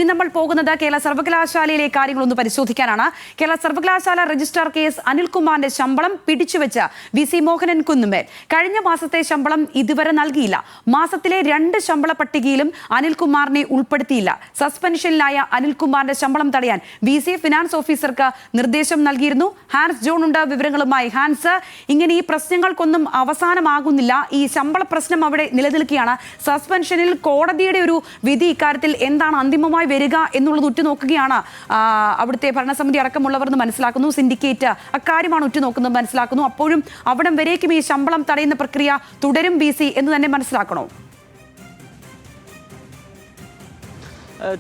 ഇനി നമ്മൾ പോകുന്നത് കേരള സർവകലാശാലയിലെ കാര്യങ്ങളൊന്ന് പരിശോധിക്കാനാണ്. കേരള സർവകലാശാല രജിസ്ട്രാർ KS അനിൽകുമാറിന്റെ ശമ്പളം പിടിച്ചുവെച്ച് VC മോഹനൻ കുന്നുമേൽ. കഴിഞ്ഞ മാസത്തെ ശമ്പളം ഇതുവരെ നൽകിയില്ല. മാസത്തിലെ 2 ശമ്പള പട്ടികയിലും അനിൽകുമാറിനെ ഉൾപ്പെടുത്തിയില്ല. സസ്പെൻഷനിലായ അനിൽകുമാറിന്റെ ശമ്പളം തടയാൻ VC ഫിനാൻസ് ഓഫീസർക്ക് നിർദ്ദേശം നൽകിയിരുന്നു. ഹാൻസ് ജോൺ ഉണ്ട് വിവരങ്ങളുമായി. ഹാൻസ്, ഇങ്ങനെ ഈ പ്രശ്നങ്ങൾക്കൊന്നും അവസാനമാകുന്നില്ല. ഈ ശമ്പള പ്രശ്നം അവിടെ നിലനിൽക്കുകയാണ്. സസ്പെൻഷനിൽ കോടതിയുടെ ഒരു വിധി ഇക്കാര്യത്തിൽ എന്താണ് അന്തിമമായി വരിക എന്നുള്ളത് ഉറ്റുനോക്കുകയാണ് അവിടുത്തെ ഭരണസമിതി അടക്കമുള്ളവർ എന്ന് മനസ്സിലാക്കുന്നു. സിൻഡിക്കേറ്റ് അക്കാര്യമാണ് ഉറ്റുനോക്കുന്നത് മനസ്സിലാക്കുന്നു. അപ്പോഴും അവിടം വരേക്കും ഈ ശമ്പളം തടയുന്ന പ്രക്രിയ തുടരും VC എന്ന് തന്നെ മനസ്സിലാക്കണോ?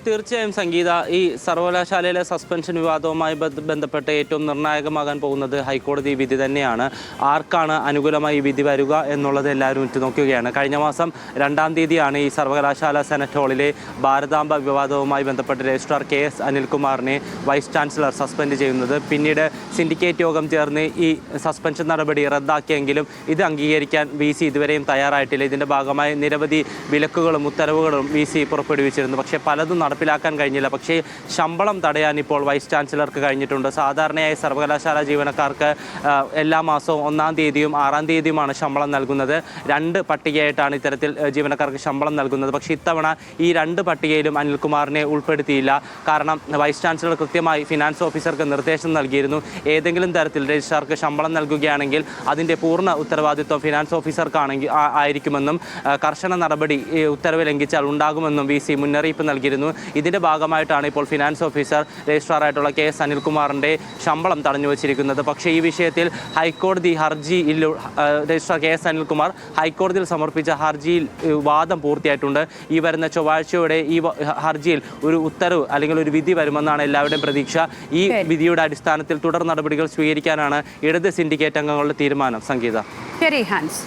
തീർച്ചയായും സംഗീത, ഈ സർവകലാശാലയിലെ സസ്പെൻഷൻ വിവാദവുമായി ബന്ധപ്പെട്ട് ഏറ്റവും നിർണായകമാകാൻ പോകുന്നത് ഹൈക്കോടതി വിധി തന്നെയാണ്. ആർക്കാണ് അനുകൂലമായി വിധി വരിക എന്നുള്ളത് എല്ലാവരും ഉറ്റുനോക്കുകയാണ്. കഴിഞ്ഞ മാസം 2-ാം തീയതിയാണ് ഈ സർവകലാശാല സെനറ്റ് ഹാളിലെ ഭാരതാംബ വിവാദവുമായി ബന്ധപ്പെട്ട് രജിസ്ട്രാർ KS അനിൽകുമാറിനെ വൈസ് ചാൻസലർ സസ്പെൻഡ് ചെയ്യുന്നത്. പിന്നീട് സിൻഡിക്കേറ്റ് യോഗം ചേർന്ന് ഈ സസ്പെൻഷൻ നടപടി റദ്ദാക്കിയെങ്കിലും ഇത് അംഗീകരിക്കാൻ VC ഇതുവരെയും തയ്യാറായിട്ടില്ല. ഇതിൻ്റെ ഭാഗമായി നിരവധി വിലക്കുകളും ഉത്തരവുകളും VC പുറപ്പെടുവിച്ചിരുന്നു. പക്ഷേ പലതും നടപ്പിലാക്കാൻ കഴിഞ്ഞില്ല. പക്ഷേ ശമ്പളം തടയാൻ ഇപ്പോൾ വൈസ് ചാൻസലർക്ക് കഴിഞ്ഞിട്ടുണ്ട്. സാധാരണയായി സർവകലാശാല ജീവനക്കാർക്ക് എല്ലാ മാസവും 1-ാം തീയതിയും 6-ാം തീയതിയുമാണ് ശമ്പളം നൽകുന്നത്. 2 പട്ടികയായിട്ടാണ് ഇത്തരത്തിൽ ജീവനക്കാർക്ക് ശമ്പളം നൽകുന്നത്. പക്ഷേ ഇത്തവണ ഈ 2 പട്ടികയിലും അനിൽകുമാറിനെ ഉൾപ്പെടുത്തിയില്ല. കാരണം വൈസ് ചാൻസലർ കൃത്യമായി ഫിനാൻസ് ഓഫീസർക്ക് നിർദ്ദേശം നൽകിയിരുന്നു. ഏതെങ്കിലും തരത്തിൽ രജിസ്ട്രാർക്ക് ശമ്പളം നൽകുകയാണെങ്കിൽ അതിൻ്റെ പൂർണ്ണ ഉത്തരവാദിത്വം ഫിനാൻസ് ഓഫീസർക്കാണെങ്കിൽ ആയിരിക്കുമെന്നും കർശന നടപടി ഉത്തരവ് ലംഘിച്ചാൽ ഉണ്ടാകുമെന്നും VC മുന്നറിയിപ്പ് നൽകിയിരുന്നു. ഇതിന്റെ ഭാഗമായിട്ടാണ് ഇപ്പോൾ ഫിനാൻസ് ഓഫീസർ രജിസ്ട്രാറായിട്ടുള്ള KS അനിൽകുമാറിന്റെ ശമ്പളം തടഞ്ഞു വച്ചിരിക്കുന്നത്. പക്ഷേ ഈ വിഷയത്തിൽ ഹൈക്കോടതി ഹർജിയിൽ രജിസ്ട്രാർ KS അനിൽകുമാർ ഹൈക്കോടതിയിൽ സമർപ്പിച്ച ഹർജിയിൽ വാദം പൂർത്തിയായിട്ടുണ്ട്. ഈ വരുന്ന ചൊവ്വാഴ്ചയോടെ ഈ ഹർജിയിൽ ഒരു ഉത്തരവ് അല്ലെങ്കിൽ ഒരു വിധി വരുമെന്നാണ് എല്ലാവരുടെയും പ്രതീക്ഷ. ഈ വിധിയുടെ അടിസ്ഥാനത്തിൽ തുടർ നടപടികൾ സ്വീകരിക്കാനാണ് ഇടത് സിൻഡിക്കേറ്റ് അംഗങ്ങളുടെ തീരുമാനം. സംഗീത. ശരി ഹാൻസ്.